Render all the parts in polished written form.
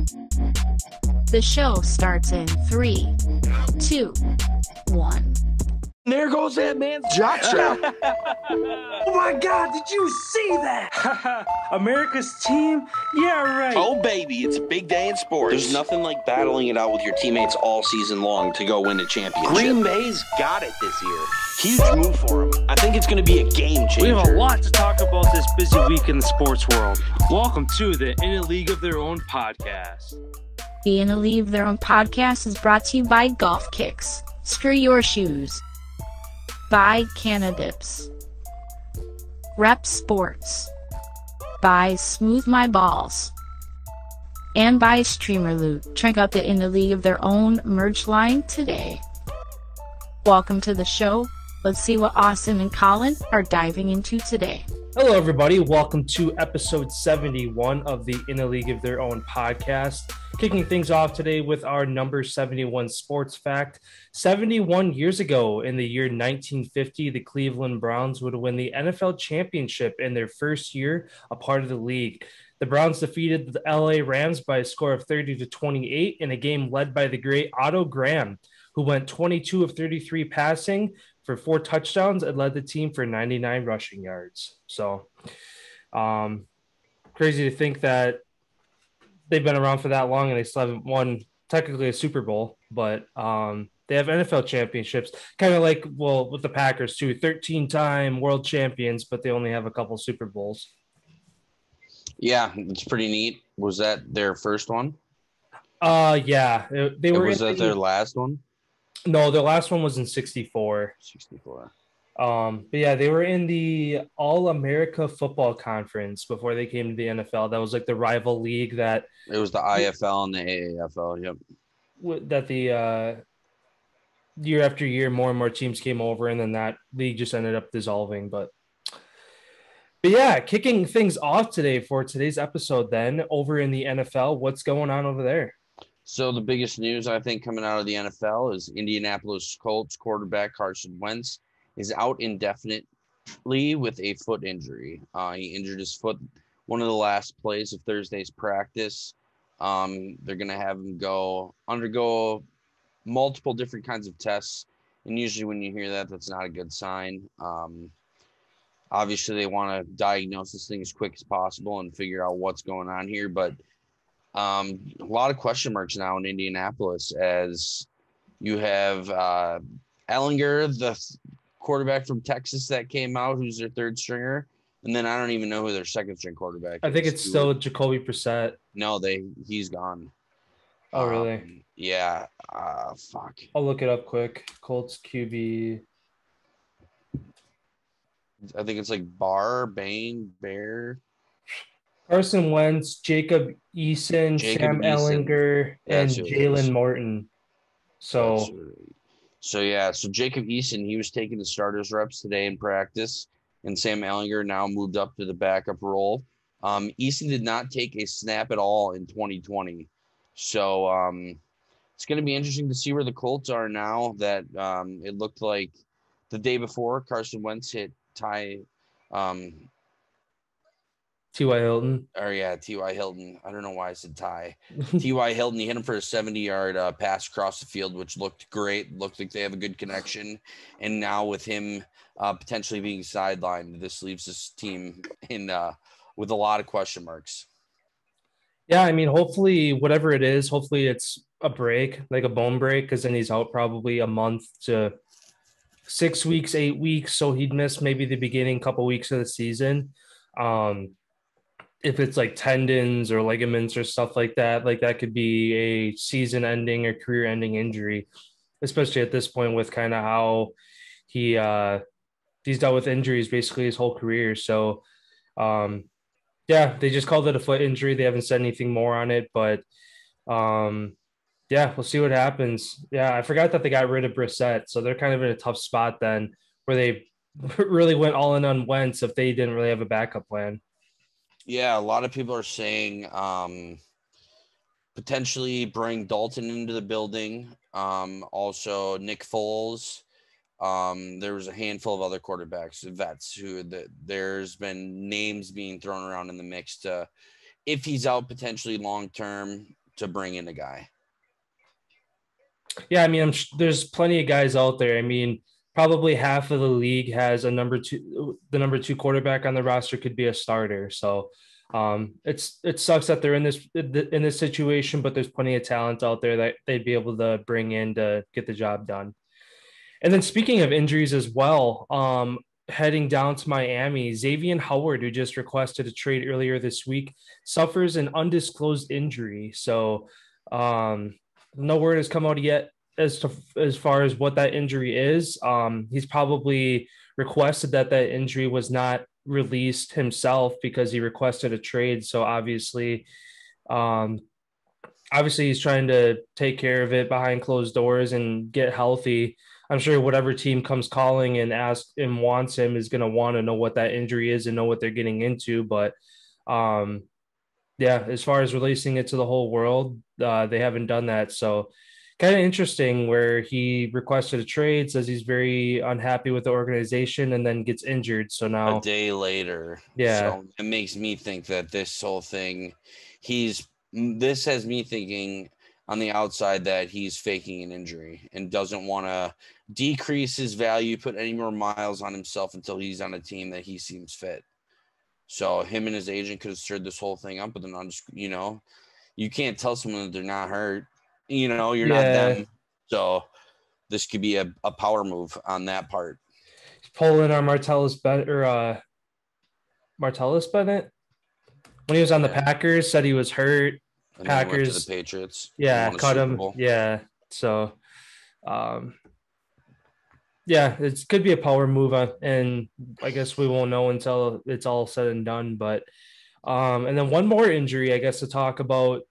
The show starts in 3, 2, 1. There goes that man's jock strap. Oh my God, did you see that? America's team? Yeah, right. Oh, baby, it's a big day in sports. There's nothing like battling it out with your teammates all season long to go win a championship. Green Bay's got it this year. Huge move for them. I think it's going to be a game changer. We have a lot to talk about this busy week in the sports world. Welcome to the In a League of Their Own podcast. The In a League of Their Own podcast is brought to you by Golf Kicks. Screw your shoes. By Canadips. Rep Sports. By Smooth My Balls. And by Streamer Loot. Check out the In a League of Their Own merch line today. Welcome to the show. Let's see what Austin and Collin are diving into today. Hello, everybody. Welcome to episode 71 of the In a League of Their Own podcast. Kicking things off today with our number 71 sports fact. 71 years ago, in the year 1950, the Cleveland Browns would win the NFL championship in their first year, a part of the league. The Browns defeated the LA Rams by a score of 30-28 in a game led by the great Otto Graham, who went 22 of 33 passing for 4 touchdowns and led the team for 99 rushing yards. So crazy to think that they've been around for that long and they still haven't won technically a Super Bowl, but they have NFL championships, kind of like, well, with the Packers too, 13-time world champions, but they only have a couple Super Bowls. Yeah, it's pretty neat. Was that their first one? Yeah. They were. Was that their last one? No, the last one was in 64. 64. But yeah, they were in the All-America Football Conference before they came to the NFL. That was like the rival league that it was the IFL and the AAFL. Yep. That the year after year, more and more teams came over, and then that league just ended up dissolving. But yeah, kicking things off today for today's episode. Then over in the NFL, what's going on over there? So the biggest news, I think, coming out of the NFL is Indianapolis Colts quarterback Carson Wentz is out indefinitely with a foot injury. He injured his foot one of the last plays of Thursday's practice. They're going to have him undergo multiple different kinds of tests. And usually when you hear that, that's not a good sign. Obviously, they want to diagnose this thing as quick as possible and figure out what's going on here. But a lot of question marks now in Indianapolis as you have Ellinger, the quarterback from Texas that came out, who's their third stringer. And then I don't even know who their second string quarterback is. I think it's still Jacoby Brissett. No, he's gone. Oh, really? Yeah. Fuck. I'll look it up quick. Colts QB. I think it's like Bear. Carson Wentz, Jacob Eason, Sam Ellinger, and Jalen Morton. So Jacob Eason, he was taking the starters reps today in practice, and Sam Ellinger now moved up to the backup role. Eason did not take a snap at all in 2020. So it's going to be interesting to see where the Colts are now that it looked like the day before Carson Wentz hit T.Y. Hilton. T.Y. Hilton. I don't know why I said Ty. T.Y. Hilton, he hit him for a 70-yard pass across the field, which looked great. Looked like they have a good connection. And now with him potentially being sidelined, this leaves this team in with a lot of question marks. Yeah, I mean, hopefully, whatever it is, hopefully it's a break, like a bone break, because then he's out probably a month to 6 weeks, 8 weeks. So he'd miss maybe the beginning couple weeks of the season. If it's like tendons or ligaments or stuff like that could be a season-ending or career-ending injury, especially at this point with kind of how he's dealt with injuries basically his whole career. So, yeah, they just called it a foot injury. They haven't said anything more on it, but yeah, we'll see what happens. Yeah, I forgot that they got rid of Brissett, so they're kind of in a tough spot then where they really went all in on Wentz if they didn't really have a backup plan. Yeah, a lot of people are saying potentially bring Dalton into the building. Also, Nick Foles. There was a handful of other quarterbacks, vets, who there's been names being thrown around in the mix to, if he's out potentially long term, to bring in a guy. Yeah, I mean, there's plenty of guys out there. I mean, probably half of the league has the number two quarterback on the roster could be a starter. So it sucks that they're in this situation, but there's plenty of talent out there that they'd be able to bring in to get the job done. And then speaking of injuries as well, heading down to Miami, Xavier Howard, who just requested a trade earlier this week, suffers an undisclosed injury. So no word has come out yet as far as what that injury is. He's probably requested that injury was not released himself because he requested a trade. So obviously he's trying to take care of it behind closed doors and get healthy. I'm sure whatever team comes calling and asks and wants him is going to want to know what that injury is and know what they're getting into. But as far as releasing it to the whole world, they haven't done that. So kind of interesting where he requested a trade, says he's very unhappy with the organization, and then gets injured. So now a day later. Yeah. So it makes me think that this whole thing, this has me thinking on the outside that he's faking an injury and doesn't want to decrease his value, put any more miles on himself until he's on a team that he seems fit. So him and his agent could have stirred this whole thing up, but then you can't tell someone that they're not hurt. You're not them. So this could be a power move on that part. He's pulling on Martellus Bennett when he was on the Packers, said he was hurt. And Packers went to the Patriots. Yeah, cut him. Yeah. So it could be a power move, and I guess we won't know until it's all said and done. But and then one more injury, I guess, to talk about.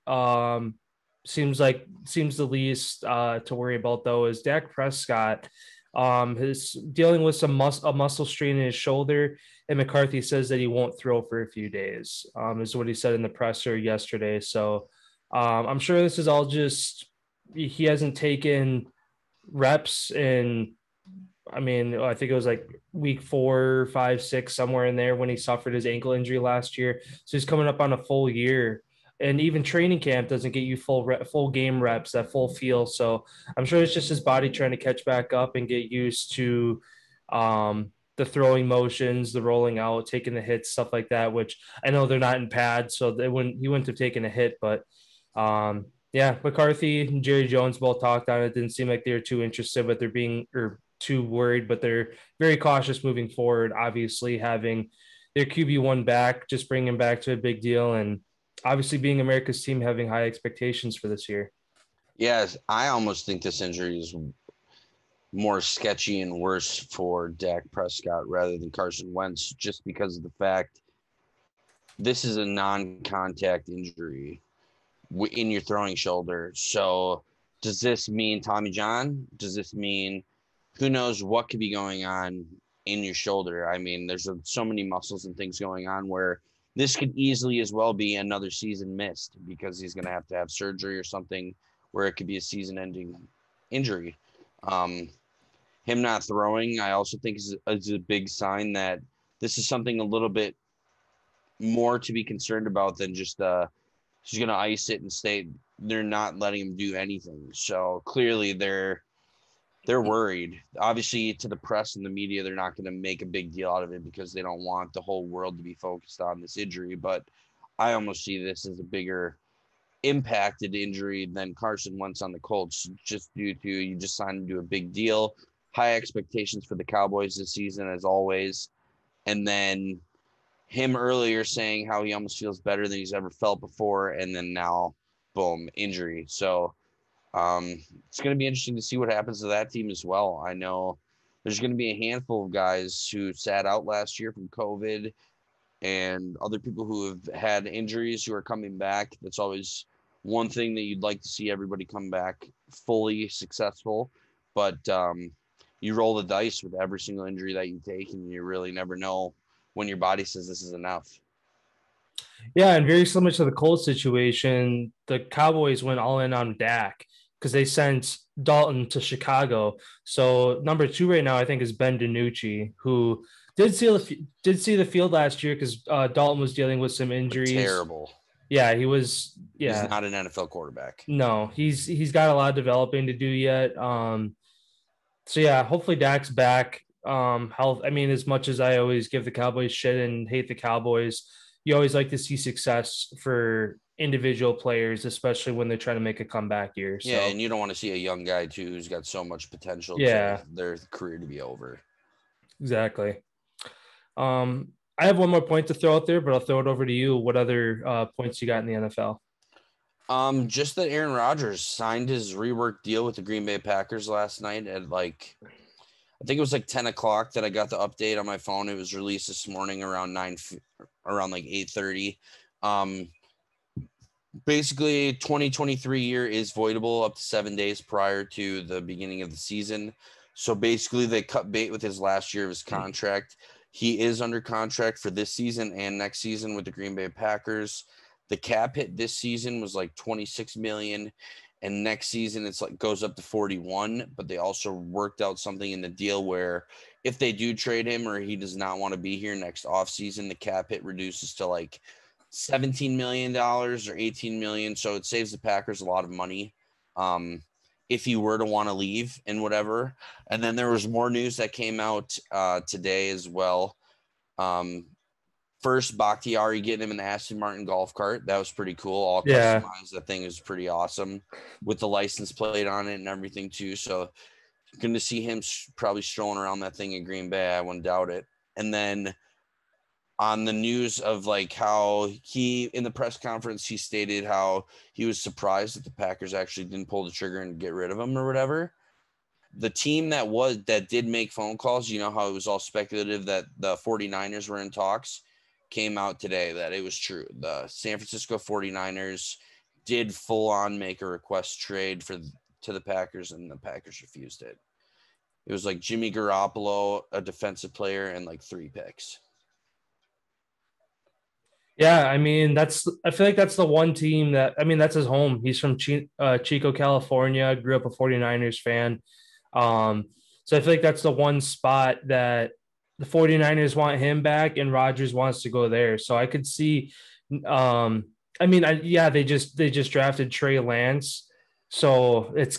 Seems the least to worry about though is Dak Prescott. Is dealing with a muscle strain in his shoulder, and McCarthy says that he won't throw for a few days. Is what he said in the presser yesterday. So I'm sure this is all just he hasn't taken reps in. I mean, I think it was like week 4, 5, 6, somewhere in there when he suffered his ankle injury last year. So he's coming up on a full year. And even training camp doesn't get you full game reps, that full feel. So I'm sure it's just his body trying to catch back up and get used to the throwing motions, the rolling out, taking the hits, stuff like that, which I know they're not in pads, so he wouldn't have taken a hit. But McCarthy and Jerry Jones both talked on it. Didn't seem like they were too interested, but too worried, but they're very cautious moving forward. Obviously having their QB1 back, just bringing him back to a big deal, and obviously being America's team, having high expectations for this year. Yes, I almost think this injury is more sketchy and worse for Dak Prescott rather than Carson Wentz, just because of the fact this is a non-contact injury in your throwing shoulder. So does this mean Tommy John? Does this mean who knows what could be going on in your shoulder? I mean, there's so many muscles and things going on where this could easily as well be another season missed because he's going to have surgery or something where it could be a season-ending injury. Him not throwing, I also think is a big sign that this is something a little bit more to be concerned about than just he's going to ice it and stay. They're not letting him do anything. So clearly they're worried. Obviously, to the press and the media, they're not going to make a big deal out of it because they don't want the whole world to be focused on this injury. But I almost see this as a bigger impacted injury than Carson Wentz on the Colts, just due to you just signed him to a big deal, high expectations for the Cowboys this season, as always. And then him earlier saying how he almost feels better than he's ever felt before. And then now, boom, injury. So it's going to be interesting to see what happens to that team as well. I know there's going to be a handful of guys who sat out last year from COVID and other people who have had injuries who are coming back. That's always one thing that you'd like to see everybody come back fully successful. But you roll the dice with every single injury that you take, and you really never know when your body says this is enough. Yeah, and very similar to the Colts situation, the Cowboys went all in on Dak because they sent Dalton to Chicago. So number 2 right now, I think, is Ben DiNucci, who did see the field last year because Dalton was dealing with some injuries. Terrible. Yeah, he was. Yeah, he's not an NFL quarterback. No, he's got a lot of developing to do yet. So yeah, hopefully Dak's back. Health. I mean, as much as I always give the Cowboys shit and hate the Cowboys, you always like to see success for individual players, especially when they're trying to make a comeback year. So yeah, and you don't want to see a young guy too who's got so much potential yeah, to their career to be over. exactly. I have one more point to throw out there, but I'll throw it over to you. What other points you got in the NFL? Just that Aaron Rodgers signed his rework deal with the Green Bay Packers last night at I think it was 10 o'clock that I got the update on my phone. It was released this morning around 8:30. Basically 2023 year is voidable up to 7 days prior to the beginning of the season. So basically they cut bait with his last year of his contract. He is under contract for this season and next season with the Green Bay Packers. The cap hit this season was $26 million, and next season it's goes up to 41. But they also worked out something in the deal where if they do trade him or he does not want to be here next offseason, the cap hit reduces to $17 million or $18 million. So it saves the Packers a lot of money if he were to want to leave and whatever. And then there was more news that came out today as well. First, Bakhtiari getting him an Aston Martin golf cart. That was pretty cool. All customized. That thing is pretty awesome with the license plate on it and everything too. So going to see him probably strolling around that thing in Green Bay. I wouldn't doubt it. And then on the news of how he, in the press conference, he stated how he was surprised that the Packers actually didn't pull the trigger and get rid of him or whatever. The team that did make phone calls, you know how it was all speculative that the 49ers were in talks, came out today that it was true. The San Francisco 49ers did full on make a request trade to the Packers, and the Packers refused it. It was Jimmy Garoppolo, a defensive player, and 3 picks. Yeah, I mean, I feel like that's the one team that's his home. He's from Chico, California, grew up a 49ers fan. So I feel like that's the one spot that the 49ers want him back and Rodgers wants to go there. So I could see, they just drafted Trey Lance. So it's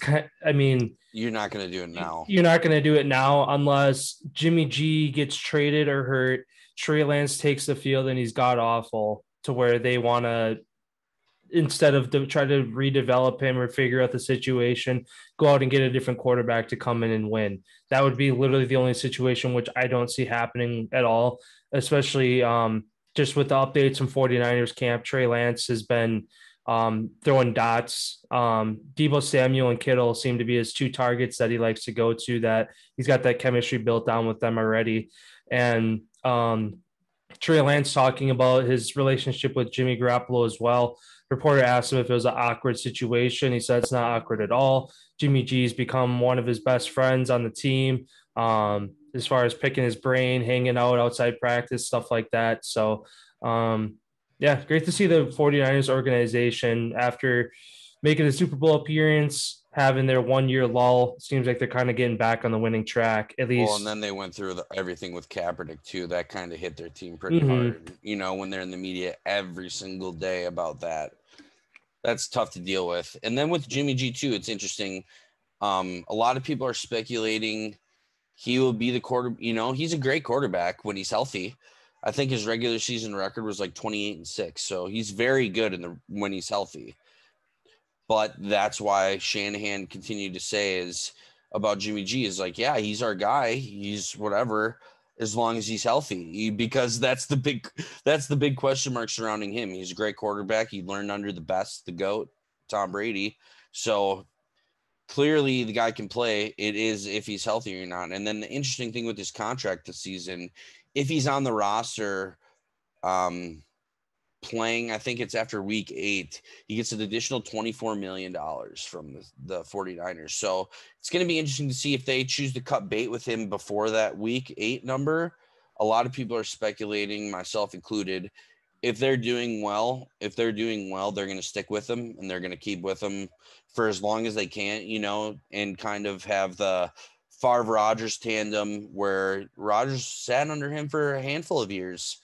you're not going to do it now. You're not going to do it now unless Jimmy G gets traded or hurt. Trey Lance takes the field and he's god awful to where they want to, instead of try to redevelop him or figure out the situation, go out and get a different quarterback to come in and win. That would be literally the only situation which I don't see happening at all, especially just with the updates from 49ers camp. Trey Lance has been throwing dots. Deebo Samuel and Kittle seem to be his 2 targets that he likes to go to, that he's got that chemistry built down with them already. And Trey Lance talking about his relationship with Jimmy Garoppolo as well. Reporter asked him if it was an awkward situation. He said it's not awkward at all. Jimmy G's become one of his best friends on the team, as far as picking his brain, hanging out outside practice, stuff like that. So, great to see the 49ers organization, after making a Super Bowl appearance, having their 1-year lull. Seems like they're kind of getting back on the winning track, at least. Well, and then they went through everything with Kaepernick too. That kind of hit their team pretty hard. When they're in the media every single day about that, that's tough to deal with. And then with Jimmy G too, it's interesting. A lot of people are speculating he will be the he's a great quarterback when he's healthy. I think his regular season record was 28-6. So he's very good when he's healthy. But that's why Shanahan continued to say is about Jimmy G is he's our guy. He's whatever, as long as he's healthy, because that's the big question mark surrounding him. He's a great quarterback. He learned under the best, the GOAT, Tom Brady. So clearly the guy can play. It is if he's healthy or not. And then the interesting thing with his contract this season, if he's on the roster, playing, I think it's after week 8, he gets an additional $24 million from the 49ers. So it's going to be interesting to see if they choose to cut bait with him before that week 8 number. A lot of people are speculating, myself included, if they're doing well, they're going to stick with him and they're going to keep with him for as long as they can, and kind of have the Favre-Rodgers tandem where Rodgers sat under him for a handful of years.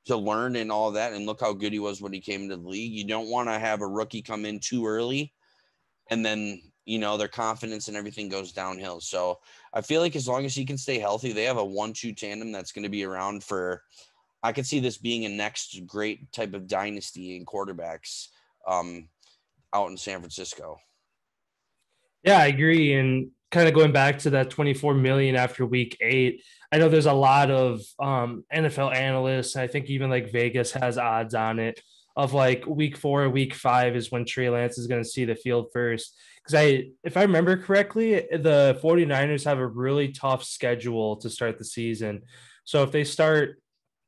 to learn and all that. And look how good he was when he came into the league. You don't want to have a rookie come in too early and then, their confidence and everything goes downhill. So I feel like as long as he can stay healthy, they have a 1-2 tandem that's going to be around for, I could see this being a next great type of dynasty in quarterbacks out in San Francisco. Yeah, I agree. And kind of going back to that 24 million after week 8, I know there's a lot of NFL analysts. I think even like Vegas has odds on it of like week 4 or week 5 is when Trey Lance is going to see the field first. Because if I remember correctly, the 49ers have a really tough schedule to start the season. So if they start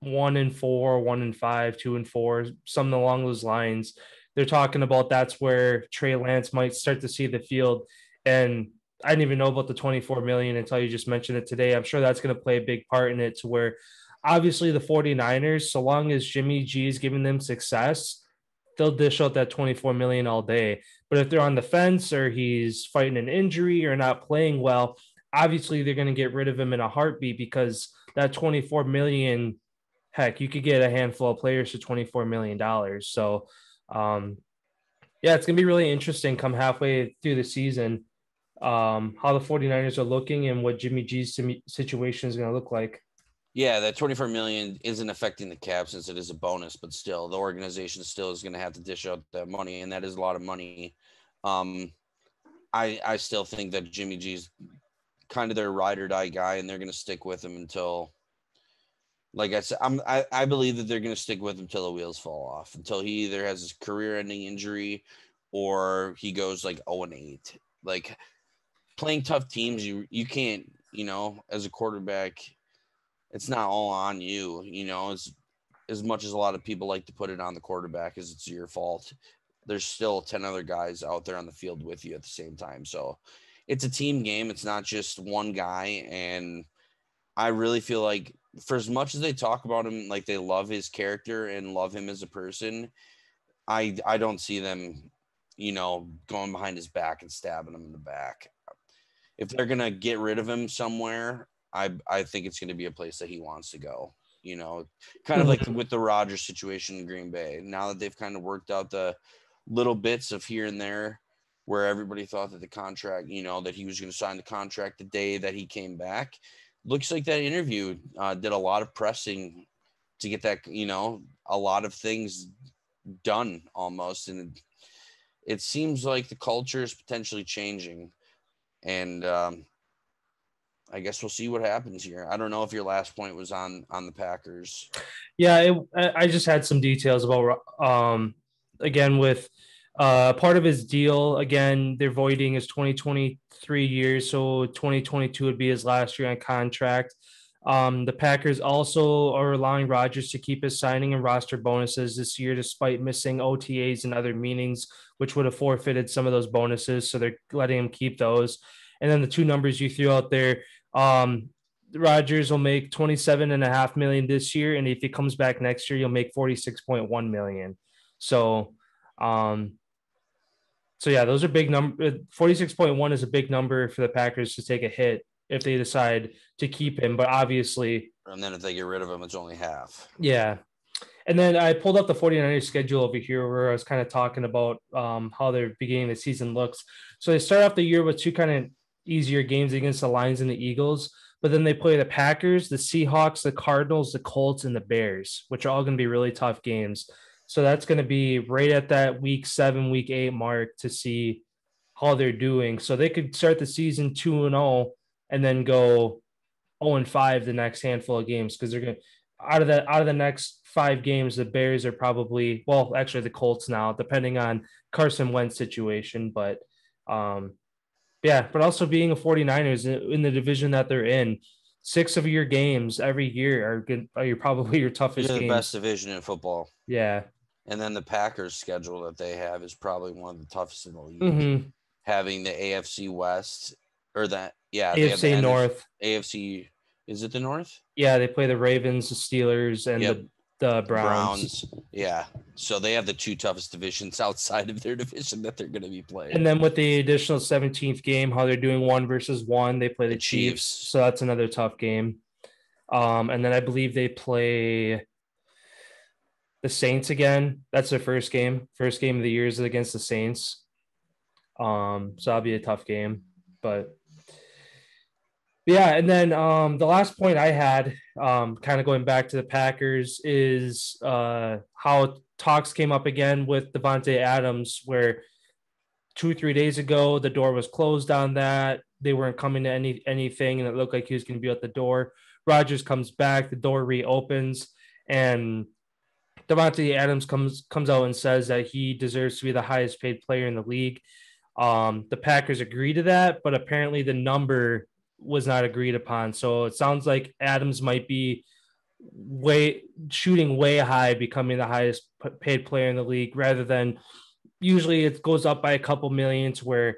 1-4, 1-5, 2-4, something along those lines, they're talking about that's where Trey Lance might start to see the field. And I didn't even know about the 24 million until you just mentioned it today. I'm sure that's going to play a big part in it, to where obviously the 49ers, so long as Jimmy G is giving them success, they'll dish out that 24 million all day. But if they're on the fence or he's fighting an injury or not playing well, obviously they're going to get rid of him in a heartbeat, because that 24 million, heck, you could get a handful of players for $24 million. So, yeah, it's going to be really interesting come halfway through the season, how the 49ers are looking and what Jimmy G's situation is going to look like. Yeah, that 24 million isn't affecting the cap since it is a bonus, but still the organization still is going to have to dish out that money, and that is a lot of money. I still think that Jimmy G's kind of their ride or die guy, and they're going to stick with him until, like I said, I believe that they're going to stick with him until the wheels fall off, until he either has his career-ending injury or he goes like 0-8. Like, playing tough teams, you can't, as a quarterback, it's not all on you, as much as a lot of people like to put it on the quarterback as it's your fault. There's still 10 other guys out there on the field with you at the same time. So it's a team game. It's not just one guy. And I really feel like, for as much as they talk about him, like they love his character and love him as a person, I don't see them, going behind his back and stabbing him in the back. If they're going to get rid of him somewhere, I think it's going to be a place that he wants to go, kind of like with the Rodgers situation in Green Bay. Now that they've kind of worked out the little bits of here and there where everybody thought that the contract, that he was going to sign the contract the day that he came back. Looks like that interview did a lot of pressing to get that, a lot of things done almost. And it seems like the culture is potentially changing. And I guess we'll see what happens here. I don't know if your last point was on the Packers. Yeah, I just had some details about, again, with part of his deal. Again, they're voiding his 2023 years, so 2022 would be his last year on contract. The Packers also are allowing Rodgers to keep his signing and roster bonuses this year, despite missing OTAs and other meetings, which would have forfeited some of those bonuses. So they're letting him keep those. And then the two numbers you threw out there, Rodgers will make $27.5 million this year, and if he comes back next year, you'll make $46.1 million. So yeah, those are big numbers. 46.1 is a big number for the Packers to take a hit if they decide to keep him. But obviously, and then if they get rid of him, it's only half. Yeah. And then I pulled up the 49ers schedule over here where I was kind of talking about how their beginning of the season looks. So they start off the year with two kind of easier games against the Lions and the Eagles, but then they play the Packers, the Seahawks, the Cardinals, the Colts, and the Bears, which are all going to be really tough games. So that's going to be right at that week 7, week 8 mark to see how they're doing. So they could start the season 2-0 and then go 0-5 the next handful of games, because they're going to out of the next 5 games, the Bears are probably, well, actually the Colts now, depending on Carson Wentz situation, but yeah, but also being a 49ers in the division that they're in, 6 of your games every year are probably your toughest games. The best division in football. Yeah. And then the Packers schedule that they have is probably one of the toughest in the league. Mm-hmm. Having the AFC West or that, yeah, AFC North. AFC, is it the North? Yeah, they play the Ravens, the Steelers, and the Browns. Yeah. So they have the 2 toughest divisions outside of their division that they're going to be playing. And then with the additional 17th game, how they're doing 1-1, they play the Chiefs. So that's another tough game. And then I believe they play the Saints again. That's their first game. First game of the year is against the Saints. So that'll be a tough game. But yeah, and then the last point I had, kind of going back to the Packers, is how talks came up again with Davante Adams, where 2-3 days ago the door was closed on that. They weren't coming to anything, and it looked like he was going to be at the door. Rodgers comes back, the door reopens, and Davante Adams comes out and says that he deserves to be the highest paid player in the league. The Packers agree to that, but apparently the number was not agreed upon. So it sounds like Adams might be shooting way high, becoming the highest paid player in the league, rather than usually it goes up by a couple million, to where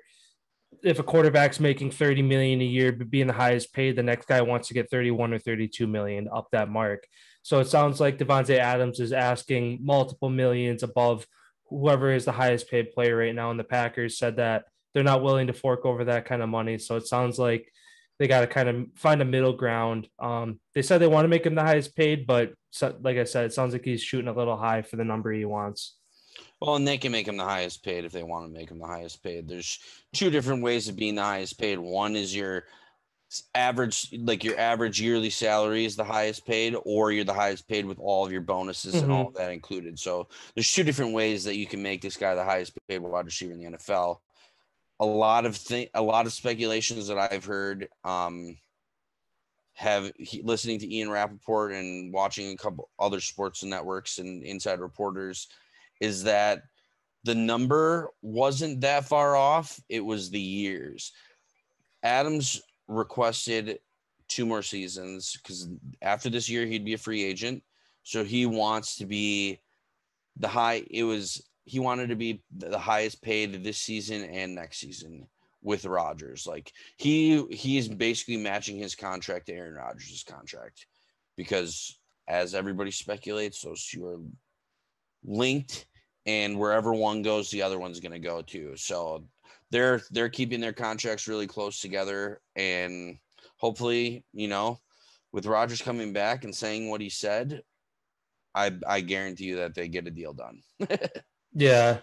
if a quarterback's making 30 million a year, but being the highest paid, the next guy wants to get 31 or 32 million up that mark. So it sounds like Davante Adams is asking multiple millions above whoever is the highest paid player right now. And the Packers said that they're not willing to fork over that kind of money. So it sounds like they got to kind of find a middle ground. They said they want to make him the highest paid, but like I said, it sounds like he's shooting a little high for the number he wants. Well, and they can make him the highest paid if they want to make him the highest paid. There's two different ways of being the highest paid. One is your average yearly salary is the highest paid, or you're the highest paid with all of your bonuses and all of that included. So there's two different ways that you can make this guy the highest paid wide receiver in the NFL. A lot of speculations that I've heard, listening to Ian Rappaport and watching a couple other sports networks and inside reporters, is that the number wasn't that far off. It was the years. Adams requested 2 more seasons because after this year he'd be a free agent. So he wants to be he wanted to be the highest paid this season and next season with Rodgers. Like he's basically matching his contract to Aaron Rodgers' contract, because as everybody speculates, those two are linked, and wherever one goes, the other one's going to go too. So they're keeping their contracts really close together, and hopefully, with Rodgers coming back and saying what he said, I guarantee you that they get a deal done. Yeah.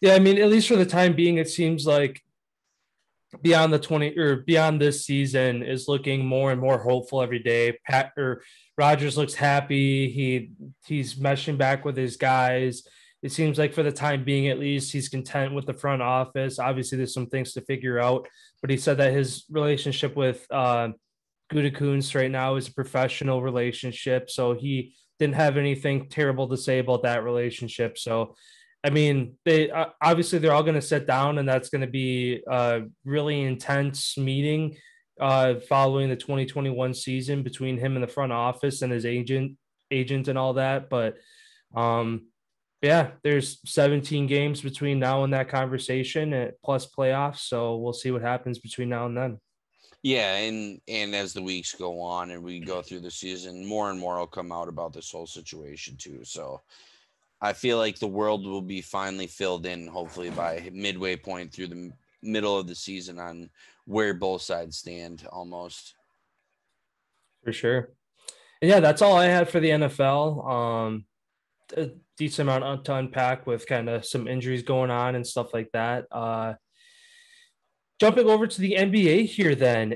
I mean, at least for the time being, it seems like beyond this season is looking more and more hopeful every day. Rodgers looks happy. He's meshing back with his guys. It seems like for the time being, at least, he's content with the front office. Obviously, there's some things to figure out, but he said that his relationship with Gutekunst right now is a professional relationship. So he didn't have anything terrible to say about that relationship. So, I mean, they're all going to sit down, and that's going to be a really intense meeting following the 2021 season between him and the front office and his agent and all that. But yeah, there's 17 games between now and that conversation, plus playoffs. So we'll see what happens between now and then. Yeah, and as the weeks go on and we go through the season, more and more will come out about this whole situation too. So I feel like the world will be finally filled in, hopefully by midway point through the middle of the season, on where both sides stand almost. For sure. And yeah, that's all I had for the NFL. A decent amount to unpack with kind of some injuries going on and stuff like that. Jumping over to the NBA here then,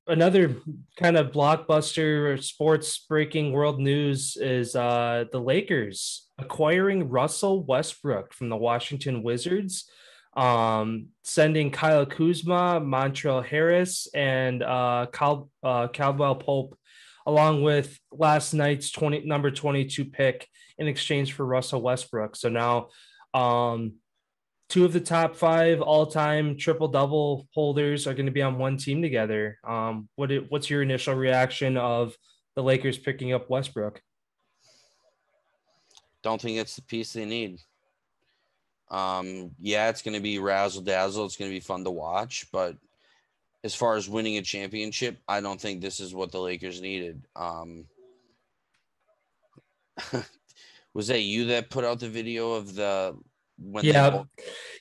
another kind of blockbuster sports breaking world news is the Lakers acquiring Russell Westbrook from the Washington Wizards, sending Kyle Kuzma, Montrezl Harris, and Caldwell Pope, along with last night's number 22 pick, in exchange for Russell Westbrook. So now 2 of the top 5 all-time triple-double holders are going to be on one team together. What's your initial reaction of the Lakers picking up Westbrook? Don't think it's the piece they need. Yeah, it's going to be razzle-dazzle. It's going to be fun to watch. But as far as winning a championship, I don't think this is what the Lakers needed. Was that you that put out the video of the –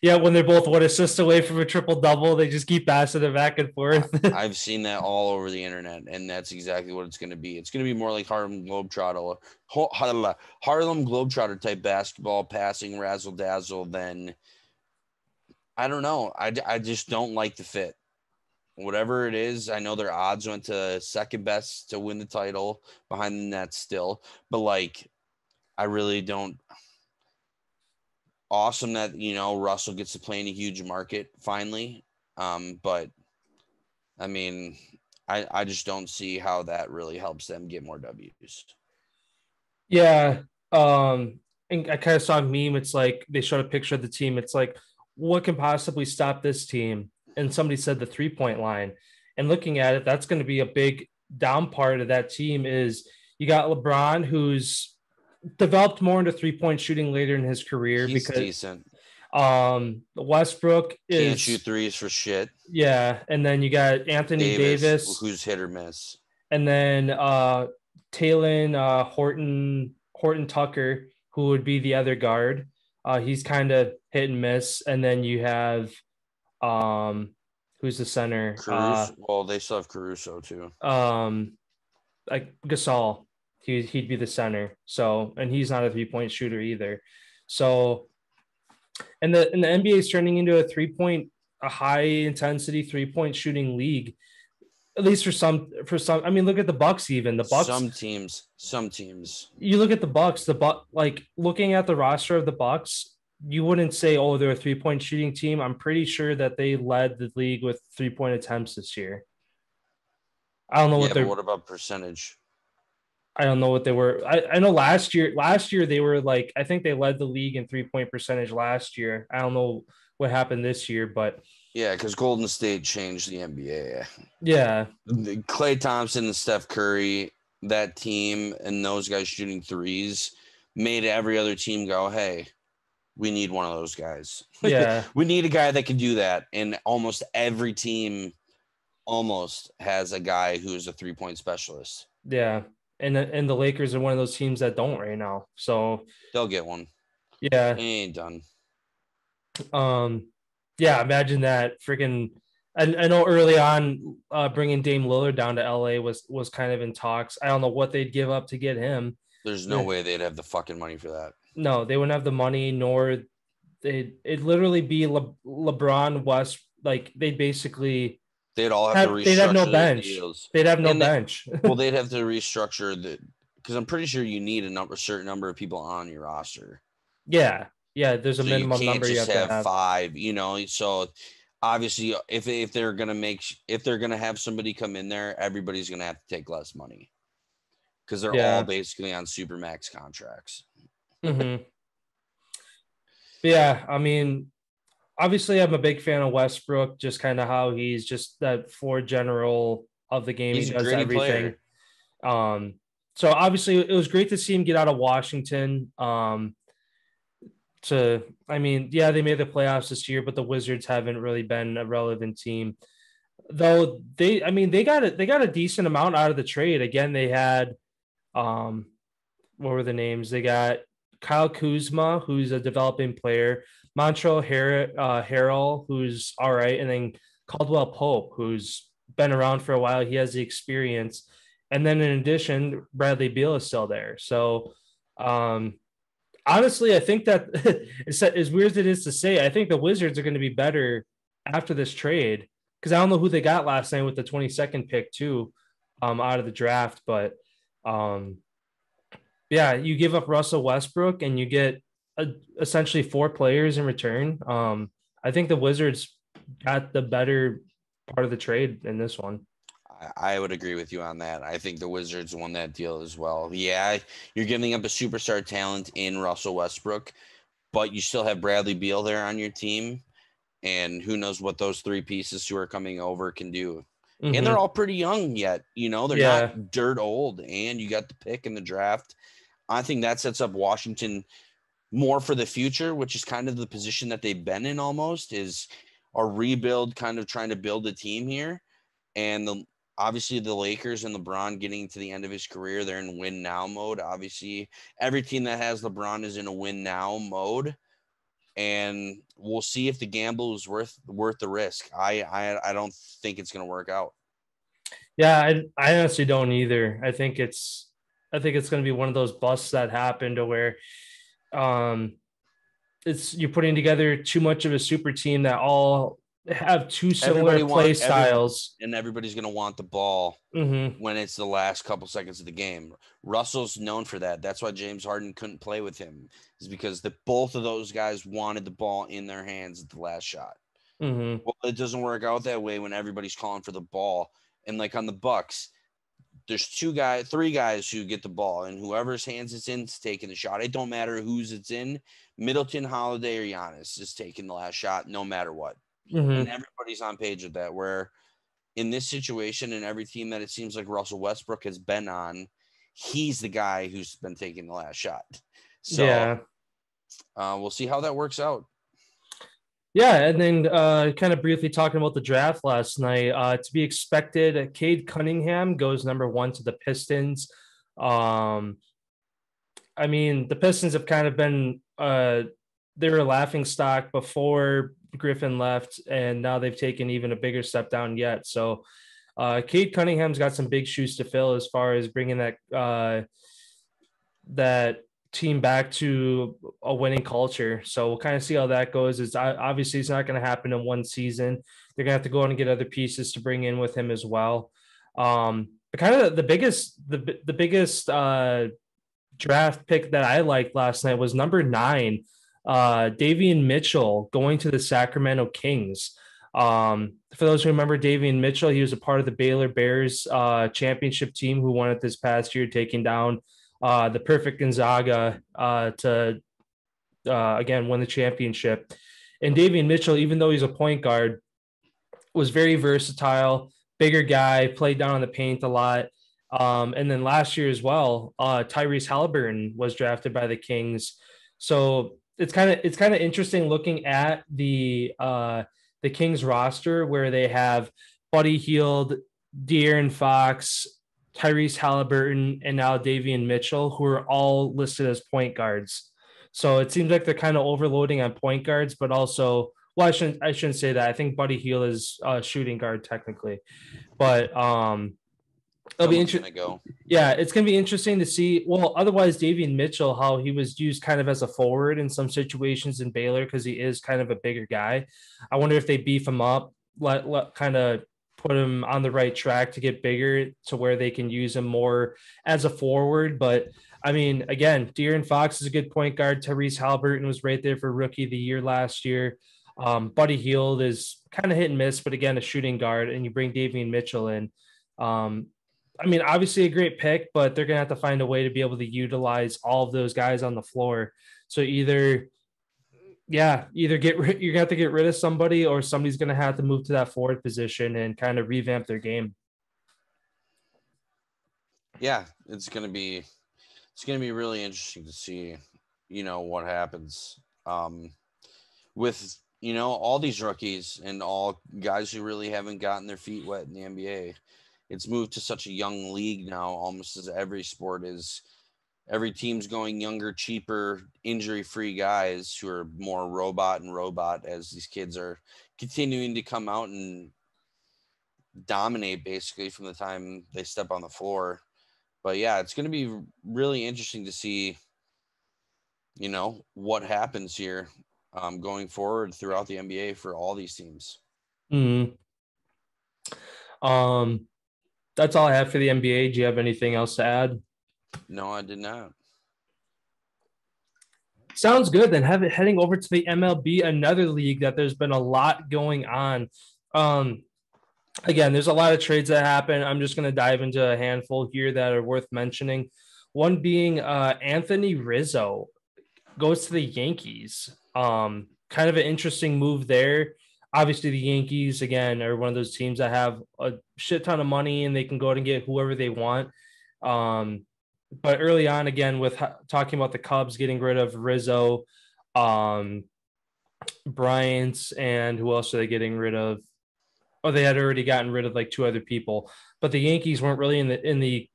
Yeah, when they're both one assist away from a triple double, they just keep passing it back and forth. I've seen that all over the internet, and that's exactly what it's going to be. It's going to be more like Harlem Globetrotter type basketball, passing razzle dazzle. Than I don't know. I just don't like the fit. Whatever it is, I know their odds went to second best to win the title behind the Nets still, but like, I really don't. Awesome that, Russell gets to play in a huge market finally. But I mean, I just don't see how that really helps them get more W's. Yeah. And I kind of saw a meme. It's like they showed a picture of the team. It's like, what can possibly stop this team? And somebody said the 3-point line. And looking at it, that's going to be a big down part of that team. Is you got LeBron, who's developed more into 3-point shooting later in his career. He's because decent. Westbrook can't shoot threes for shit. Yeah, and then you got Anthony Davis, who's hit or miss, and then Talon Horton Tucker, who would be the other guard. He's kind of hit and miss, and then you have who's the center? Well, they still have Caruso too. Like Gasol. He'd be the center. So, and he's not a 3-point shooter either. So, and the NBA is turning into a high intensity 3-point shooting league, at least for some. I mean, look at the Bucks. Even the Bucks. Some teams. You look at the Bucks. Like looking at the roster of the Bucks, you wouldn't say, oh, they're a 3-point shooting team. I'm pretty sure that they led the league with 3-point attempts this year. I don't know what about percentage? I don't know what they were. I know last year they were like, I think they led the league in 3-point percentage last year. I don't know what happened this year, but yeah, because Golden State changed the NBA. Yeah. Klay Thompson and Steph Curry, that team and those guys shooting threes made every other team go, hey, we need one of those guys. Yeah. We need a guy that can do that. And almost every team almost has a guy who is a 3-point specialist. Yeah. And the Lakers are one of those teams that don't right now. So they'll get one. Yeah. They ain't done. Yeah, imagine that freaking. I know early on bringing Dame Lillard down to LA was kind of in talks. I don't know what they'd give up to get him. There's no way they'd have the fucking money for that. No, they wouldn't have the money, nor it'd literally be LeBron, West. Like they'd basically. They'd all have to restructure. They'd have no bench. They'd have no bench. Well, they'd have to restructure because I'm pretty sure you need a certain number of people on your roster. Yeah. There's a minimum number you have to have. 5. So obviously, if they're gonna have somebody come in there, everybody's gonna have to take less money because they're all basically on supermax contracts. Mm-hmm. Yeah, I mean. Obviously, I'm a big fan of Westbrook, just kind of how he's just that floor general of the game. He's he does everything. So obviously, it was great to see him get out of Washington. They made the playoffs this year, but the Wizards haven't really been a relevant team. Though they got a decent amount out of the trade. Again, they had what were the names? They got Kyle Kuzma, who's a developing player. Montrezl Harrell, who's all right, and then Caldwell Pope, who's been around for a while. He has the experience. And then in addition, Bradley Beal is still there. So honestly, I think that as weird as it is to say, I think the Wizards are going to be better after this trade because I don't know who they got last night with the 22nd pick too out of the draft. But you give up Russell Westbrook and you get essentially 4 players in return. I think the Wizards got the better part of the trade in this one. I would agree with you on that. I think the Wizards won that deal as well. Yeah, you're giving up a superstar talent in Russell Westbrook, but you still have Bradley Beal there on your team, and who knows what those 3 pieces who are coming over can do. Mm-hmm. And they're all pretty young yet. They're not dirt old, and you got the pick in the draft. I think that sets up Washington more for the future, which is kind of the position that they've been in almost, is a rebuild, kind of trying to build a team here. And obviously the Lakers and LeBron getting to the end of his career, they're in win now mode. Obviously every team that has LeBron is in a win now mode. and we'll see if the gamble is worth the risk. I don't think it's going to work out. Yeah, I honestly don't either. I think it's going to be one of those busts that happened to where it's you're putting together too much of a super team that all have two similar play styles, and everybody's going to want the ball when it's the last couple seconds of the game. Russell's known for that. That's why James Harden couldn't play with him, is because both of those guys wanted the ball in their hands at the last shot. Well, it doesn't work out that way when everybody's calling for the ball. And like on the Bucks, there's three guys who get the ball, and whoever's hands it's in is taking the shot. It don't matter whose it's in. Middleton, Holiday, or Giannis is taking the last shot no matter what. And everybody's on page with that, where in this situation and every team that it seems like Russell Westbrook has been on, he's the guy who's been taking the last shot. So yeah. We'll see how that works out. Yeah, and then kind of briefly talking about the draft last night, to be expected, Cade Cunningham goes number 1 to the Pistons. I mean, the Pistons have kind of been they were a laughing stock before Griffin left, and now they've taken even a bigger step down yet. So Cade Cunningham's got some big shoes to fill as far as bringing that team back to a winning culture. So we'll kind of see how that goes. It's obviously it's not going to happen in one season. They're going to have to go out and get other pieces to bring in with him as well. But kind of the biggest draft pick that I liked last night was number 9, Davion Mitchell going to the Sacramento Kings. For those who remember Davion Mitchell, he was a part of the Baylor Bears championship team who won it this past year, taking down the perfect Gonzaga to again win the championship. And Davion Mitchell, even though he's a point guard, was very versatile, bigger guy, played down in the paint a lot. And then last year as well, Tyrese Halliburton was drafted by the Kings. So it's kind of interesting looking at the Kings roster where they have Buddy Hield, De'Aaron Fox, Tyrese Halliburton, and now Davion Mitchell, who are all listed as point guards. So it seems like they're kind of overloading on point guards, but also, well, I shouldn't say that. I think Buddy Hield is a shooting guard technically, but it'll be interesting. Yeah, it's going to be interesting to see. Well, otherwise, Davion Mitchell, how he was used kind of as a forward in some situations in Baylor because he is kind of a bigger guy. I wonder if they beef him up, let kind of put him on the right track to get bigger to where they can use him more as a forward. But I mean, again, De'Aaron Fox is a good point guard. Tyrese Halliburton was right there for Rookie of the Year last year. Buddy Hield is kind of hit and miss, but again, a shooting guard, and you bring Davion Mitchell in. I mean, obviously a great pick, but they're going to have to find a way to be able to utilize all of those guys on the floor. So you're going to have to get rid of somebody, or somebody's going to have to move to that forward position and kind of revamp their game. Yeah, it's going to be really interesting to see, what happens with, all these rookies and all guys who really haven't gotten their feet wet in the NBA. It's moved to such a young league now, almost as every team's going younger, cheaper, injury-free guys who are more robot as these kids are continuing to come out and dominate basically from the time they step on the floor. But yeah, it's going to be really interesting to see, what happens here going forward throughout the NBA for all these teams. That's all I have for the NBA. Do you have anything else to add? No, I did not. Sounds good. Then heading over to the MLB, another league that there's been a lot going on. Again, there's a lot of trades that happen. I'm just going to dive into a handful here that are worth mentioning. One being Anthony Rizzo goes to the Yankees. Kind of an interesting move there. Obviously, the Yankees, again, are one of those teams that have a shit ton of money and they can go out and get whoever they want. But early on, again, with talking about the Cubs getting rid of Rizzo, Bryant, and who else are they getting rid of? Oh, they had already gotten rid of like 2 other people. But the Yankees weren't really in the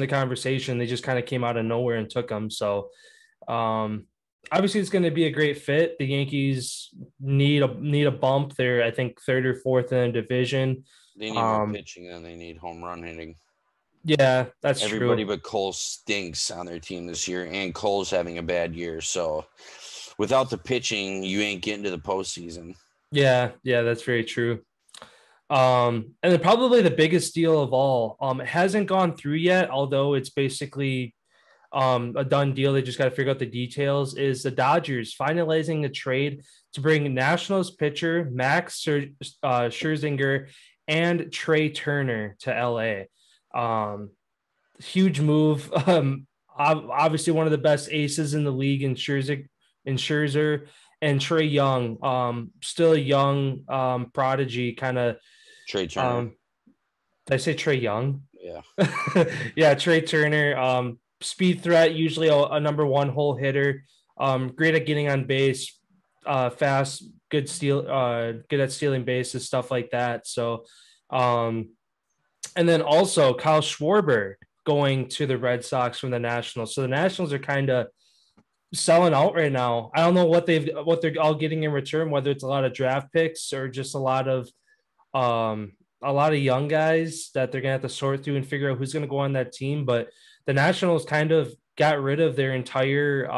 conversation. They just kind of came out of nowhere and took them. So obviously it's going to be a great fit. The Yankees need a bump. They're, I think, third or fourth in the division. They need more pitching than they need home run hitting. Yeah, that's Everybody true. but Cole stinks on their team this year, and Cole's having a bad year. So without the pitching, you ain't getting to the postseason. Yeah, that's very true. And then probably the biggest deal of all, it hasn't gone through yet, although it's basically a done deal. They just got to figure out the details. Is the Dodgers finalizing a trade to bring Nationals pitcher Max Scherzinger and Trey Turner to LA. Huge move. Obviously one of the best aces in the league in Scherzer and Trey Young. Still a young prodigy kind of. Trey Turner. Did I say Trey Young? Yeah. Yeah, Trey Turner. Speed threat, usually a number one hole hitter. Great at getting on base, fast, good at stealing bases, stuff like that. So, and then also Kyle Schwarber going to the Red Sox from the Nationals. So the Nationals are kind of selling out right now. I don't know what they're all getting in return, whether it's a lot of draft picks or just a lot of young guys that they're gonna have to sort through and figure out who's gonna go on that team. But the Nationals kind of got rid of their entire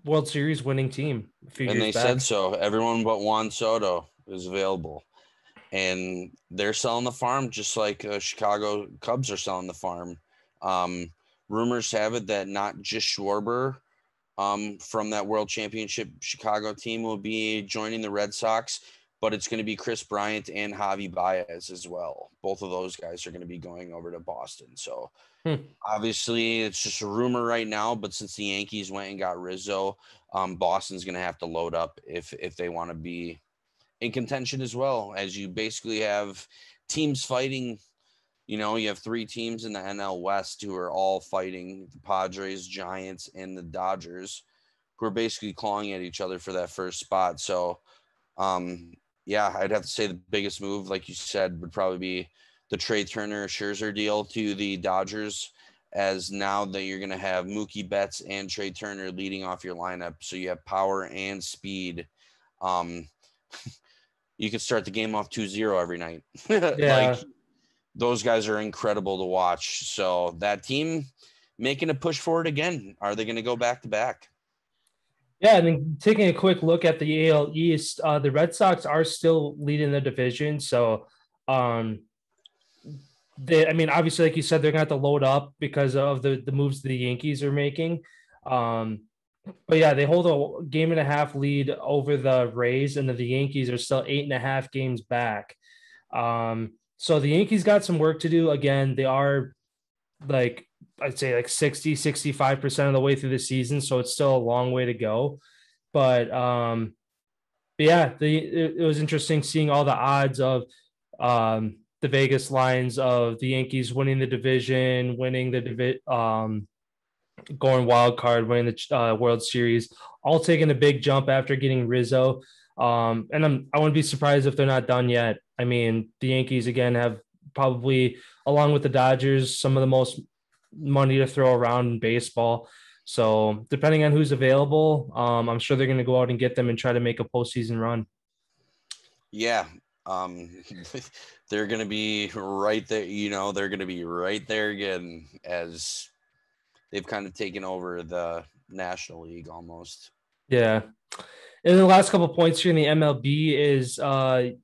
World Series winning team a few years back. Said so. Everyone but Juan Soto is available. And they're selling the farm just like Chicago Cubs are selling the farm. Rumors have it that not just Schwarber from that World Championship Chicago team will be joining the Red Sox, but it's going to be Chris Bryant and Javi Baez as well. Both of those guys are going to be going over to Boston. So obviously it's just a rumor right now, but since the Yankees went and got Rizzo, Boston's going to have to load up if they want to be in contention as well, as you basically have teams fighting. You know, you have three teams in the NL West who are all fighting: the Padres, Giants, and the Dodgers, who are basically clawing at each other for that first spot. So, yeah, I'd have to say the biggest move, like you said, would probably be the Trey Turner Scherzer deal to the Dodgers, as now that you're going to have Mookie Betts and Trey Turner leading off your lineup. So you have power and speed. You could start the game off 2-0 every night. Yeah. Like, those guys are incredible to watch. So that team making a push forward again. Are they going to go back to back? Yeah, and then taking a quick look at the AL East, the Red Sox are still leading the division. So, obviously, like you said, they're going to have to load up because of the moves the Yankees are making. But yeah, they hold a 1.5 game lead over the Rays, and then the Yankees are still 8.5 games back. So the Yankees got some work to do. Again, they are I'd say 60-65% of the way through the season, so it's still a long way to go. But yeah, it was interesting seeing all the odds of the Vegas lines of the Yankees winning the division, going wild card, winning the World Series, all taking a big jump after getting Rizzo. And I wouldn't be surprised if they're not done yet. I mean, the Yankees again have probably, along with the Dodgers, some of the most money to throw around in baseball. So depending on who's available, I'm sure they're going to go out and get them and try to make a postseason run. Yeah. They're going to be right there. You know, they're going to be right there again, as they've kind of taken over the National League almost. Yeah. And the last couple of points here in the MLB is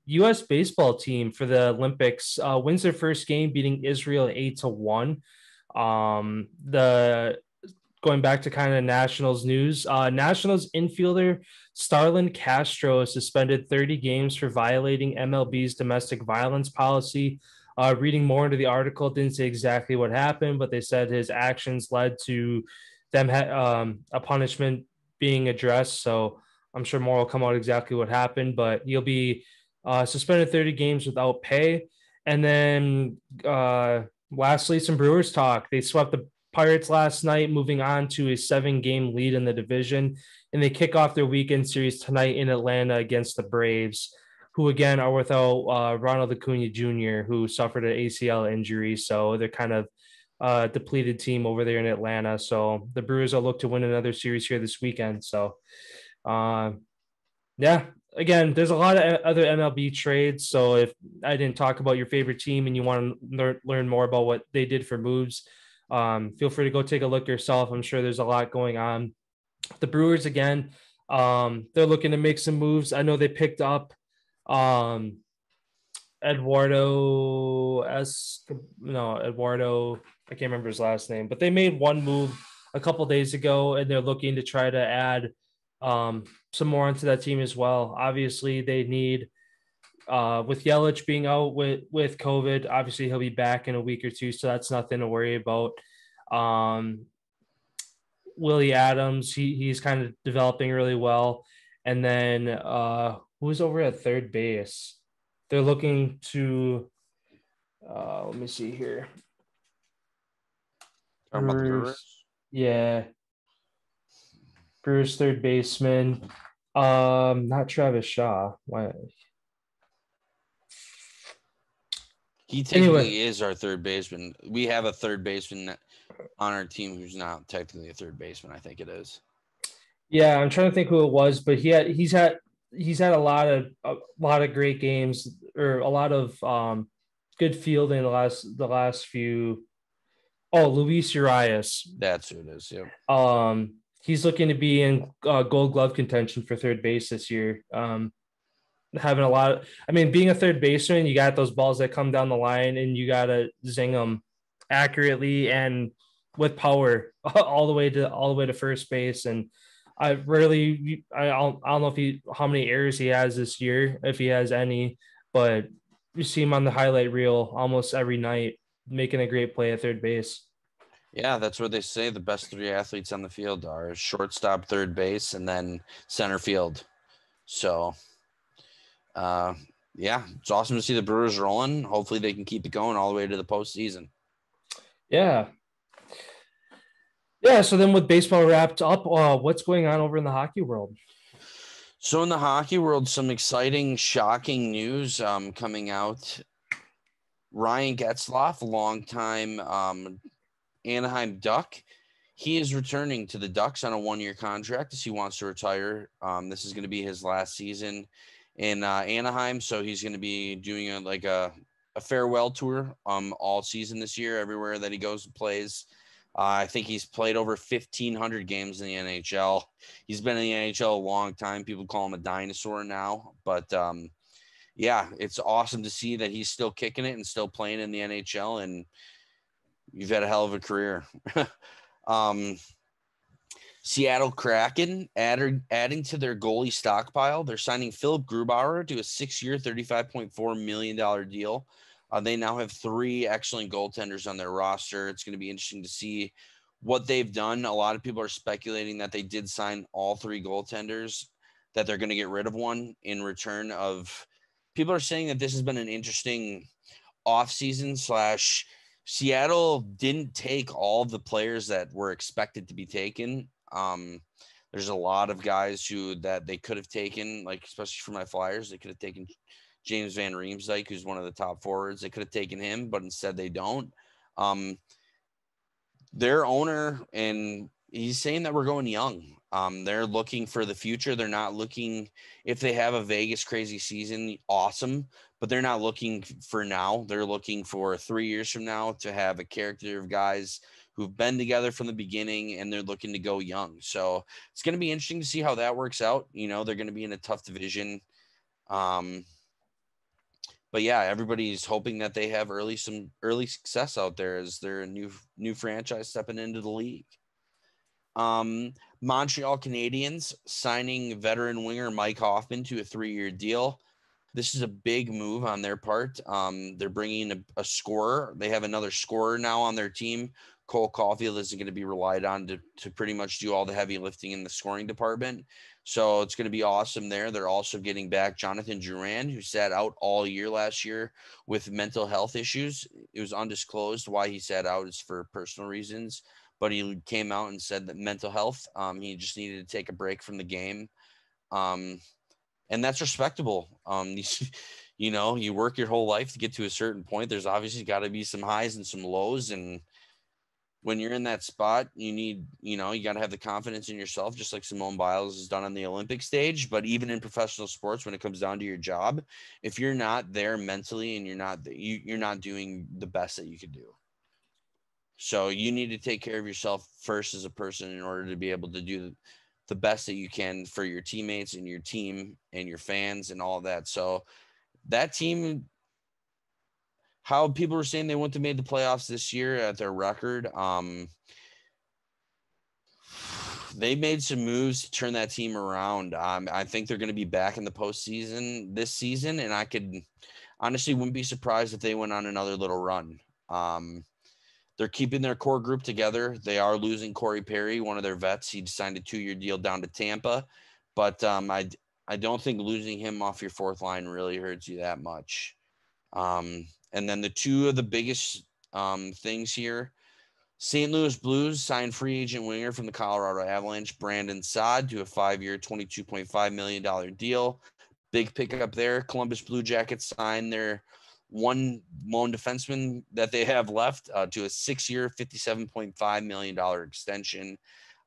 U.S. baseball team for the Olympics wins their first game, beating Israel 8-1. Going back to kind of Nationals news, Nationals infielder Starlin Castro is suspended 30 games for violating MLB's domestic violence policy. Reading more into the article, it didn't say exactly what happened, but they said his actions led to them a punishment being addressed. So I'm sure more will come out exactly what happened, but he'll be suspended 30 games without pay. And then lastly, some Brewers talk. They swept the Pirates last night, moving on to a 7-game lead in the division. And they kick off their weekend series tonight in Atlanta against the Braves, who again are without Ronald Acuna Jr., who suffered an ACL injury. So they're kind of depleted team over there in Atlanta. So the Brewers will look to win another series here this weekend. So, yeah, again, there's a lot of other MLB trades. So if I didn't talk about your favorite team and you want to learn more about what they did for moves, feel free to go take a look yourself. I'm sure there's a lot going on. The Brewers, again, they're looking to make some moves. I know they picked up Eduardo, I can't remember his last name, but they made one move a couple days ago, and they're looking to try to add some more onto that team as well. Obviously, they need with Yelich being out with COVID. Obviously, he'll be back in a week or two, so that's nothing to worry about. Willie Adams, he's kind of developing really well, and then who's over at third base? They're looking to let me see here. Brewers. Yeah. Brewers third baseman. Not Travis Shaw. Why? He technically is our third baseman. We have a third baseman on our team who's not technically a third baseman. I think it is. Yeah, I'm trying to think who it was, but he's had a lot of great games, or a lot of good fielding the last few. Oh, Luis Urias. That's who it is. Yeah. He's looking to be in Gold Glove contention for third base this year. Having a lot of, being a third baseman, you got those balls that come down the line, and you got to zing them accurately and with power all the way to first base. And I don't know how many errors he has this year, if he has any, but you see him on the highlight reel almost every night making a great play at third base. Yeah, that's what they say. The best three athletes on the field are shortstop, third base, and then center field. So, yeah, it's awesome to see the Brewers rolling. Hopefully they can keep it going all the way to the postseason. Yeah. Yeah, so then with baseball wrapped up, what's going on over in the hockey world? So in the hockey world, some exciting, shocking news coming out. Ryan Getzlaf, a longtime Anaheim Duck, he is returning to the Ducks on a 1-year contract as he wants to retire. This is going to be his last season in Anaheim, so he's going to be doing a farewell tour all season this year, everywhere that he goes and plays. I think he's played over 1,500 games in the NHL. He's been in the NHL a long time. People call him a dinosaur now, but yeah, it's awesome to see that he's still kicking it and still playing in the NHL, and you've had a hell of a career. Seattle Kraken adding to their goalie stockpile. They're signing Philip Grubauer to a 6-year, $35.4 million deal. They now have 3 excellent goaltenders on their roster. It's going to be interesting to see what they've done. A lot of people are speculating that they did sign all 3 goaltenders, that they're going to get rid of one in return of. People are saying that this has been an interesting offseason / Seattle didn't take all of the players that were expected to be taken. There's a lot of guys that they could have taken, like especially for my Flyers. They could have taken James Van Riemsdyk, who's one of the top forwards. They could have taken him, but instead they don't. Their owner, and he's saying that we're going young. They're looking for the future. They're not looking, if they have a Vegas crazy season, awesome, but they're not looking for now. They're looking for 3 years from now to have a character of guys who've been together from the beginning, and they're looking to go young. So it's going to be interesting to see how that works out. You know, they're going to be in a tough division. But yeah, everybody's hoping that they have some early success out there as they're a new franchise stepping into the league. Montreal Canadiens signing veteran winger Mike Hoffman to a 3-year deal. This is a big move on their part. They're bringing a scorer. They have another scorer now on their team. Cole Caulfield isn't going to be relied on to pretty much do all the heavy lifting in the scoring department. So it's going to be awesome there. They're also getting back Jonathan Drouin, who sat out all year last year with mental health issues. It was undisclosed why he sat out. It's for personal reasons, but he came out and said that mental health, he just needed to take a break from the game. And that's respectable. You know, you work your whole life to get to a certain point. There's obviously got to be some highs and some lows, and when you're in that spot, you got to have the confidence in yourself, just like Simone Biles has done on the Olympic stage. But even in professional sports, when it comes down to your job, if you're not there mentally and you're not doing the best that you could do. So you need to take care of yourself first as a person in order to be able to do the best that you can for your teammates and your team and your fans and all of that. So that team, how people were saying they wouldn't have made the playoffs this year at their record. They made some moves to turn that team around. I think they're going to be back in the postseason this season, and I honestly wouldn't be surprised if they went on another little run. They're keeping their core group together. They are losing Corey Perry, one of their vets. He signed a 2-year deal down to Tampa, but I don't think losing him off your fourth line really hurts you that much. And then the two of the biggest things here, St. Louis Blues signed free agent winger from the Colorado Avalanche, Brandon Saad, to a 5-year, $22.5 million deal. Big pickup there. Columbus Blue Jackets signed their one lone defenseman that they have left to a 6-year, $57.5 million extension.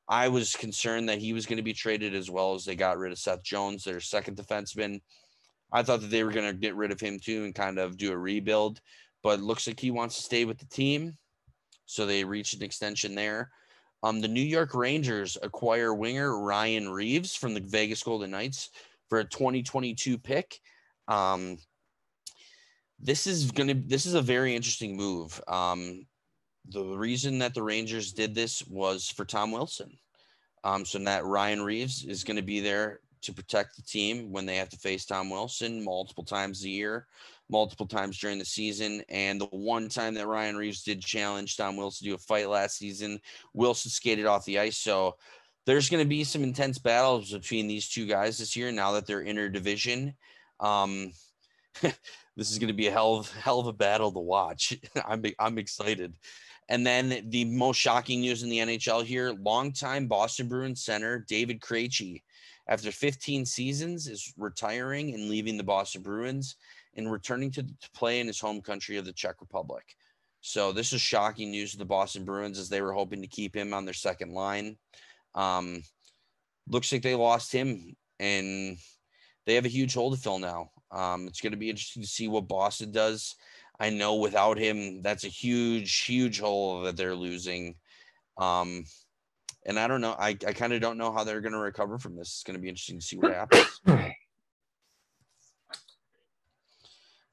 I was concerned that he was going to be traded, as well as they got rid of Seth Jones, their second defenseman. I thought that they were going to get rid of him too and kind of do a rebuild, but it looks like he wants to stay with the team. So they reached an extension there. The New York Rangers acquire winger Ryan Reeves from the Vegas Golden Knights for a 2022 pick. This is a very interesting move. The reason that the Rangers did this was for Tom Wilson. So that Ryan Reeves is going to be there to protect the team when they have to face Tom Wilson multiple times a year, multiple times during the season. And the one time that Ryan Reeves did challenge Tom Wilson to do a fight last season, Wilson skated off the ice. So there's going to be some intense battles between these two guys this year now that they're interdivision. This is going to be a hell of a battle to watch. I'm excited. And then the most shocking news in the NHL here, longtime Boston Bruins center David Krejci, after 15 seasons, is retiring and leaving the Boston Bruins and returning to play in his home country of the Czech Republic. So this is shocking news to the Boston Bruins, as they were hoping to keep him on their second line. Looks like they lost him, and they have a huge hole to fill now. It's going to be interesting to see what Boston does. I know without him, that's a huge hole that they're losing. And I don't know. I kind of don't know how they're going to recover from this. It's going to be interesting to see what happens. And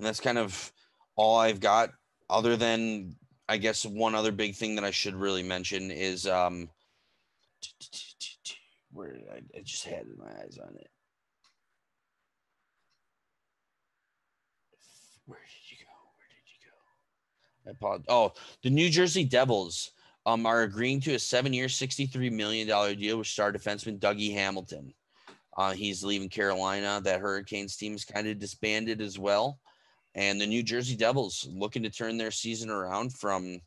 that's kind of all I've got, other than, I guess, one other big thing that I should really mention is where did I just had my eyes on it. Where did you go? I apologize. Oh, the New Jersey Devils are agreeing to a 7-year, $63 million deal with star defenseman Dougie Hamilton. He's leaving Carolina. That Hurricanes team is kind of disbanded as well. And the New Jersey Devils looking to turn their season around from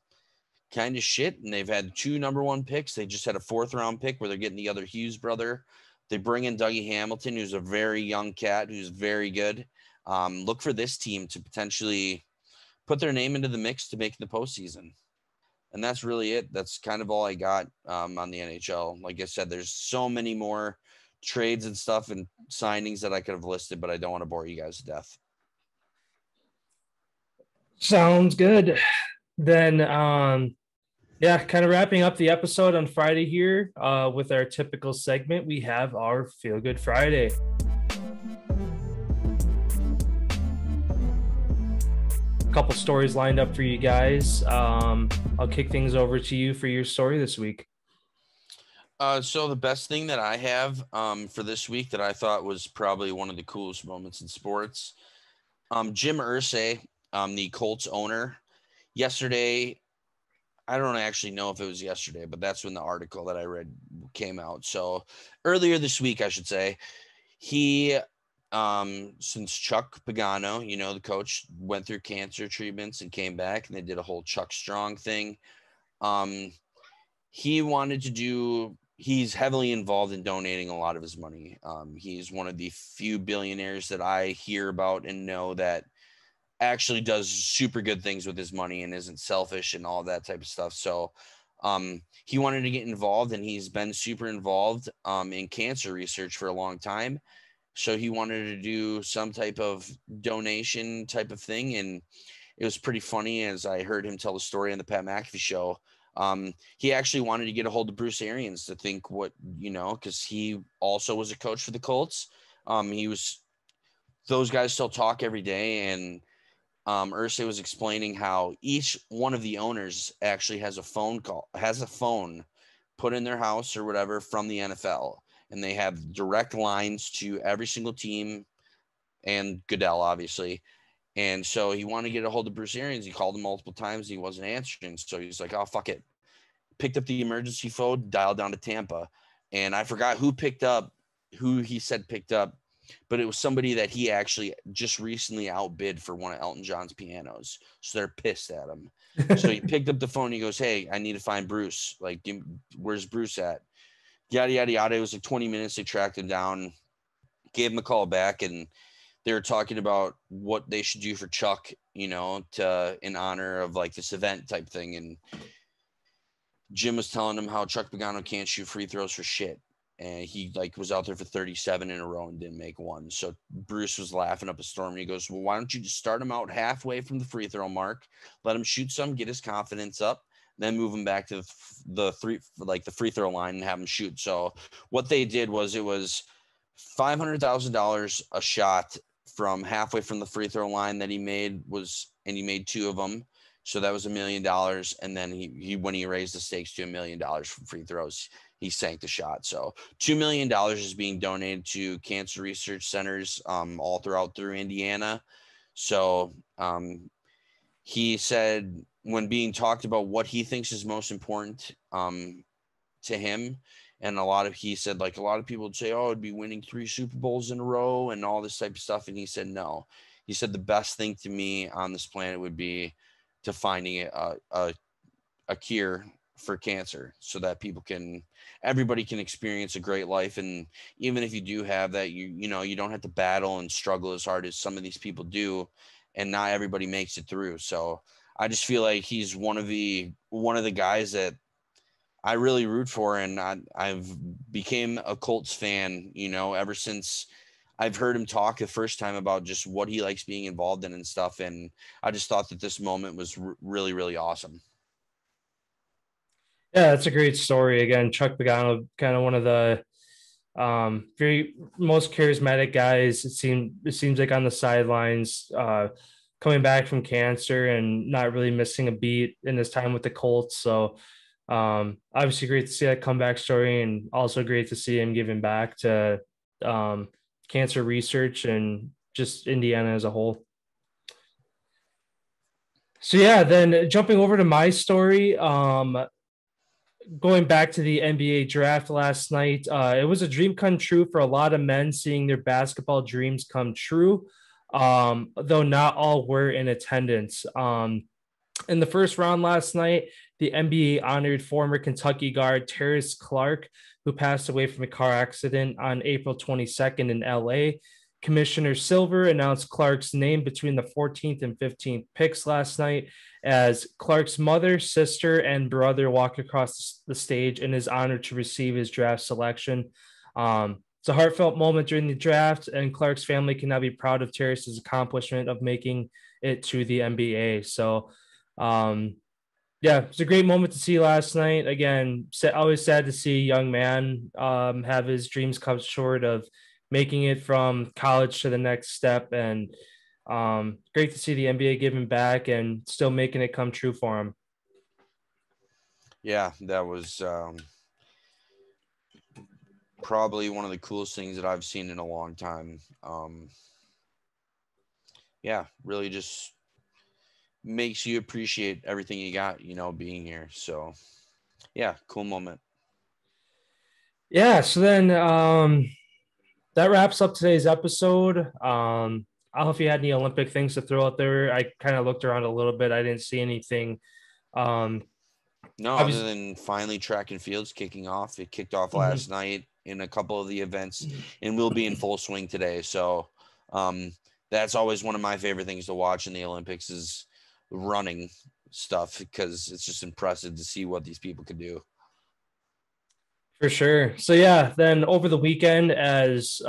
kind of shit. And they've had 2 number 1 picks. They just had a 4th-round pick where they're getting the other Hughes brother. They bring in Dougie Hamilton, who's a very young cat, who's very good. Look for this team to potentially put their name into the mix to make the postseason. And that's really it. That's kind of all I got on the NHL. Like I said, there's so many more trades and stuff and signings that I could have listed, but I don't want to bore you guys to death. Sounds good. Then, yeah, kind of wrapping up the episode on Friday here with our typical segment. We have our Feel Good Friday. Couple stories lined up for you guys. I'll kick things over to you for your story this week. So the best thing that I have for this week that I thought was probably one of the coolest moments in sports, Jim Irsay, the Colts owner, yesterday, I don't actually know if it was yesterday, but that's when the article that I read came out. So earlier this week, I should say, he since Chuck Pagano, the coach, went through cancer treatments and came back, and they did a whole Chuck Strong thing. He's heavily involved in donating a lot of his money. He's one of the few billionaires that I hear about and know that actually does super good things with his money and isn't selfish and all that type of stuff. So He wanted to get involved, and he's been super involved in cancer research for a long time. So he wanted to do some type of donation type of thing. And it was pretty funny as I heard him tell the story on the Pat McAfee show. He actually wanted to get a hold of Bruce Arians to think what, because he also was a coach for the Colts. Those guys still talk every day. And Irsay was explaining how each one of the owners actually has a phone put in their house or whatever from the NFL. And they have direct lines to every single team and Goodell, obviously. And so he wanted to get a hold of Bruce Arians. He called him multiple times. He wasn't answering. So he's like, oh, fuck it. Picked up the emergency phone, dialed down to Tampa. And I forgot who he said picked up, but it was somebody that he actually just recently outbid for one of Elton John's pianos. So they're pissed at him. So he picked up the phone. He goes, hey, I need to find Bruce. Like, where's Bruce at? Yada, yada, yada. It was like 20 minutes. They tracked him down, gave him a call back, and they were talking about what they should do for Chuck, in honor of like this event type thing. And Jim was telling him how Chuck Pagano can't shoot free throws for shit. And he was out there for 37 in a row and didn't make one. So Bruce was laughing up a storm, and he goes, well, why don't you just start him out halfway from the free throw mark, let him shoot some, get his confidence up, then move him back to the free throw line and have him shoot. So what they did was it was $500,000 a shot from halfway from the free throw line that he made and he made two of them. So that was $1 million. And then he when he raised the stakes to $1 million from free throws, he sank the shot. So $2 million is being donated to cancer research centers all through Indiana. So he said when being talked about what he thinks is most important to him, and he said, like, a lot of people would say, oh, it'd be winning 3 Super Bowls in a row and all this type of stuff. And he said, no. He said the best thing to me on this planet would be to finding a cure for cancer so that everybody can experience a great life. And even if you do have that, you don't have to battle and struggle as hard as some of these people do. And not everybody makes it through. So I just feel like he's one of the guys that I really root for. And I've became a Colts fan, ever since I've heard him talk the first time about just what he likes being involved in and stuff. And I just thought that this moment was really, really awesome. Yeah, that's a great story. Again, Chuck Pagano, kind of one of the very most charismatic guys. It seems like on the sidelines, coming back from cancer and not really missing a beat in his time with the Colts. So obviously great to see that comeback story, and also great to see him giving back to cancer research and just Indiana as a whole. So yeah, then jumping over to my story, going back to the NBA draft last night, it was a dream come true for a lot of men seeing their basketball dreams come true, though not all were in attendance. In the first round last night, the NBA honored former Kentucky guard Terrence Clarke, who passed away from a car accident on April 22nd in LA. Commissioner Silver announced Clarke's name between the 14th and 15th picks last night as Clarke's mother, sister, and brother walked across the stage in his honor to receive his draft selection. It's a heartfelt moment during the draft, and Clarke's family can now be proud of Terrence's accomplishment of making it to the NBA. So, yeah, it's a great moment to see last night. Again, always sad to see a young man have his dreams come short of making it from college to the next step. And great to see the NBA giving back and still making it come true for him. Yeah, that was probably one of the coolest things that I've seen in a long time. Yeah, really just makes you appreciate everything you got, being here. So yeah, cool moment. Yeah. So then that wraps up today's episode. I don't know if you had any Olympic things to throw out there. I kind of looked around a little bit. I didn't see anything. No, other than finally track and field's kicking off. It kicked off last night in a couple of the events and will be in full swing today. So that's always one of my favorite things to watch in the Olympics is running. stuff because it's just impressive to see what these people can do. For sure. So yeah, then over the weekend, as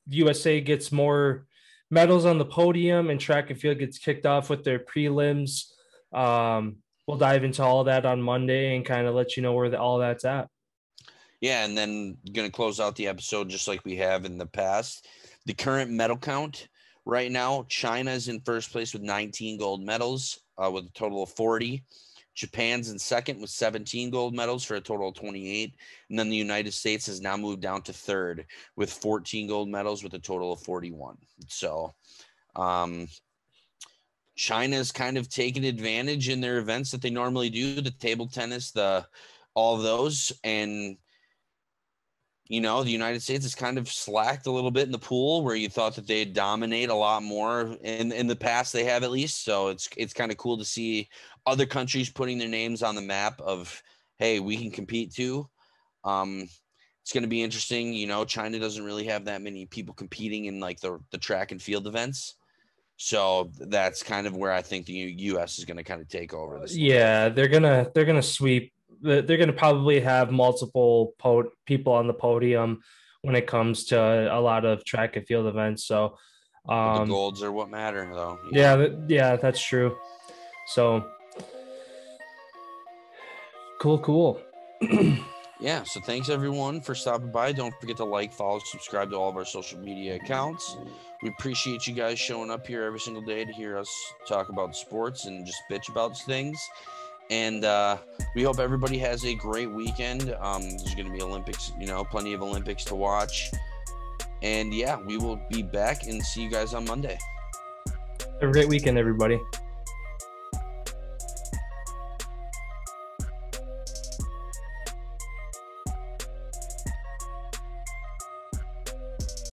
USA gets more medals on the podium and track and field gets kicked off with their prelims, we'll dive into all of that on Monday and kind of let you know where all that's at. Yeah, and then going to close out the episode just like we have in the past. The current medal count right now, China is in first place with 19 gold medals with a total of 40. Japan's in second with 17 gold medals for a total of 28. And then the United States has now moved down to third with 14 gold medals with a total of 41. So China's kind of taken advantage in their events that they normally do, the table tennis, all of those. And, you know, the United States has kind of slacked a little bit in the pool where you thought that they'd dominate a lot more in the past. They have, at least. So it's kind of cool to see other countries putting their names on the map of, hey, we can compete too. It's going to be interesting. You know, China doesn't really have that many people competing in like the track and field events. So that's kind of where I think the U.S. is going to kind of take over this. Yeah, they're gonna sweep. They're gonna probably have multiple people on the podium when it comes to a lot of track and field events. So the golds are what matter, though. Yeah, that's true. So cool. Yeah, so thanks everyone for stopping by. Don't forget to like, follow, subscribe to all of our social media accounts. We appreciate you guys showing up here every single day to hear us talk about sports and just bitch about things. And we hope everybody has a great weekend. There's going to be Olympics, you know, plenty of Olympics to watch. And yeah, we will be back and see you guys on Monday. Have a great weekend, everybody.